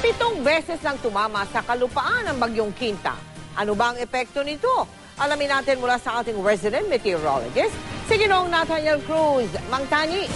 7 beses nang tumama sa kalupaan ang bagyong Quinta. Ano ba ang epekto nito? Alamin natin mula sa ating resident meteorologist, si Ginoong Nathaniel Cruz. Mang Tani.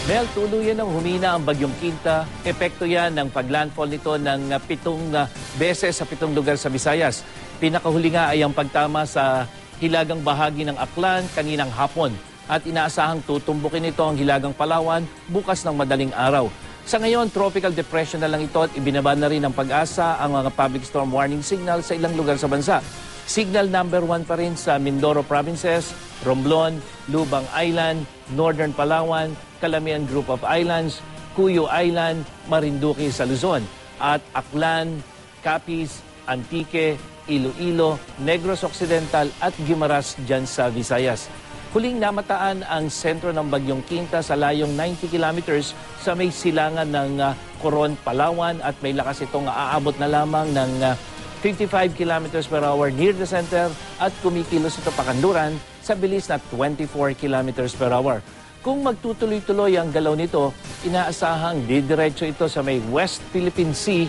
Mel, tuluyan ng humina ang bagyong Quinta. Epekto yan ng paglandfall nito ng 7 beses sa 7 lugar sa Visayas. Pinakahuli nga ay ang pagtama sa hilagang bahagi ng Aklan kaninang hapon. At inaasahang tutumbukin ito ang hilagang Palawan bukas ng madaling araw. Sa ngayon, tropical depression na lang ito at ibinaba na rin ng Pag-asa ang mga public storm warning signal sa ilang lugar sa bansa. Signal number 1 pa rin sa Mindoro Provinces, Romblon, Lubang Island, Northern Palawan, Calamian Group of Islands, Cuyo Island, Marinduque sa Luzon, at Aklan, Capiz, Antique, Iloilo, Negros Occidental at Guimaras dyan sa Visayas. Huling namataan ang sentro ng bagyong Quinta sa layong 90 kilometers sa may silangan ng Coron, Palawan at may lakas itong aabot na lamang ng 55 kilometers per hour near the center at kumikilos ito pakanluran sa bilis na 24 kilometers per hour. Kung magtutuloy-tuloy ang galaw nito, inaasahang didiretso ito sa may West Philippine Sea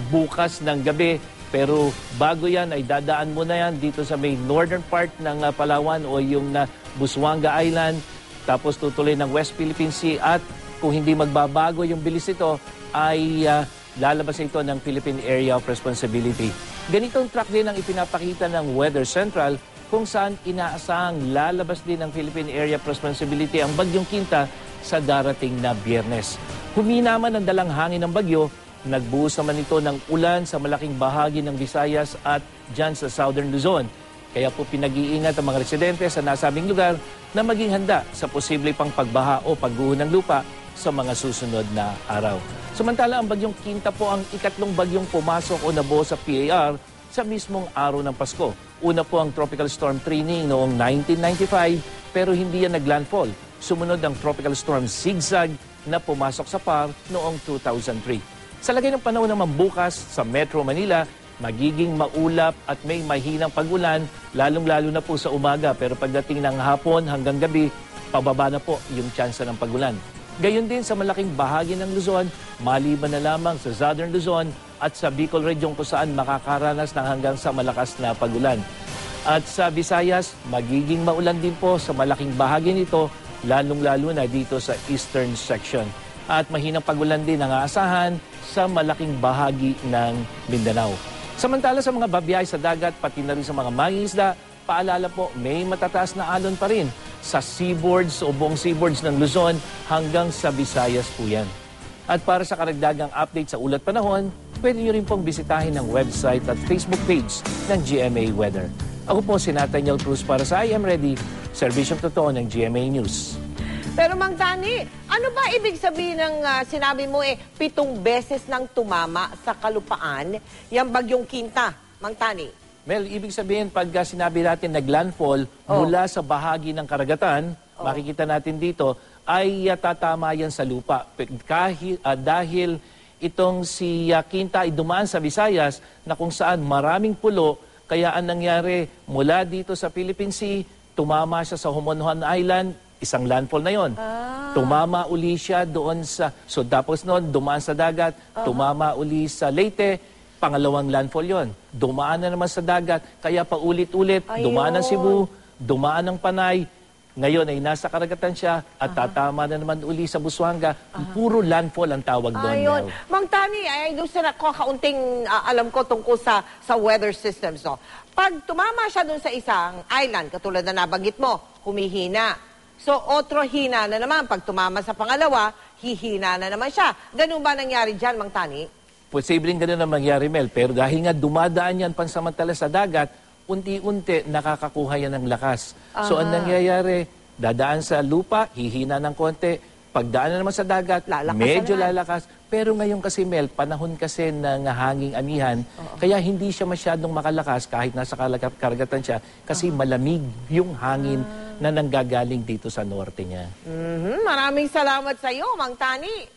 bukas ng gabi. Pero bago yan ay dadaan muna yan dito sa may northern part ng Palawan o yung Busuanga Island. Tapos tutuloy ng West Philippine Sea at kung hindi magbabago yung bilis ito ay lalabas ito ng Philippine Area of Responsibility. Ganitong track din ang ipinapakita ng Weather Central kung saan inaasahang lalabas din ng Philippine Area of Responsibility ang bagyong Quinta sa darating na Biyernes. Humina man ang dalang hangin ng bagyo, nagbuhos naman ito ng ulan sa malaking bahagi ng Visayas at dyan sa Southern Luzon. Kaya po pinag-iingat ang mga residente sa nasabing lugar na maging handa sa posible pang pagbaha o pagguho ng lupa sa mga susunod na araw. Samantala, ang bagyong Quinta po ang ikatlong bagyong pumasok o nabuo sa PAR sa mismong araw ng Pasko. Una po ang Tropical Storm Trini noong 1995 pero hindi yan naglandfall. Sumunod ang Tropical Storm Zigzag na pumasok sa PAR noong 2003. Sa lagay ng panahon naman bukas sa Metro Manila, magiging maulap at may mahinang pag-ulan, lalong-lalo na po sa umaga. Pero pagdating ng hapon hanggang gabi, pababa na po yung tsansa ng pag-ulan. Gayon din sa malaking bahagi ng Luzon, maliban na lamang sa Southern Luzon at sa Bicol Region kung saan makakaranas ng hanggang sa malakas na pag-ulan. At sa Visayas, magiging maulan din po sa malaking bahagi nito, lalong-lalo na dito sa eastern section. At mahinang pag-ulan din ang aasahan sa malaking bahagi ng Mindanao. Samantala sa mga babiyahe sa dagat, pati na rin sa mga mangingisda, paalala po, may matataas na alon pa rin sa seaboards o buong seaboards ng Luzon hanggang sa Visayas po yan. At para sa karagdagang update sa ulat panahon, pwede nyo rin pong bisitahin ang website at Facebook page ng GMA Weather. Ako po si Nathaniel Cruz para sa I Am Ready, serbisyong totoo ng GMA News. Pero Mang Tani, ano ba ibig sabihin ng sinabi mo 7 beses nang tumama sa kalupaan yung bagyong Quinta, Mang Tani? Mel, ibig sabihin pag sinabi natin naglandfall mula sa bahagi ng karagatan, makikita natin dito, ay tatama yan sa lupa. Dahil itong si Quinta ay dumaan sa Visayas na kung saan maraming pulo, kaya ang nangyari mula dito sa Philippine Sea, tumama siya sa Homonhon Island, isang landfall na yon. Tumama uli siya doon sa... So tapos noon, dumaan sa dagat, tumama uli sa Leyte, pangalawang landfall yon. Dumaan na naman sa dagat, kaya paulit-ulit, dumaan ng Cebu, dumaan ng Panay, ngayon ay nasa karagatan siya at tatama na naman uli sa Busuanga. Puro landfall ang tawag doon. Ayun. Mang Tani, ay doon sa kaunting alam ko tungkol sa weather systems. No? Pag tumama siya doon sa isang island, katulad na nabanggit mo, humihina. So, otro hina na naman. Pag tumama sa pangalawa, hihina na naman siya. Ganun ba nangyari dyan, Mang Tani? Posibleng ganun ang mangyari, Mel. Pero dahil nga dumadaan yan pansamantala sa dagat, unti-unti nakakakuha yan ng lakas. So, ang nangyayari, dadaan sa lupa, hihina ng konti. Pagdaan na naman sa dagat, medyo lalakas. Pero ngayon kasi, Mel, panahon kasi ng hanging anihan, kaya hindi siya masyadong makalakas kahit nasa karagatan siya kasi malamig yung hangin na nanggagaling dito sa norte niya. Maraming salamat sa iyo, Mang Tani.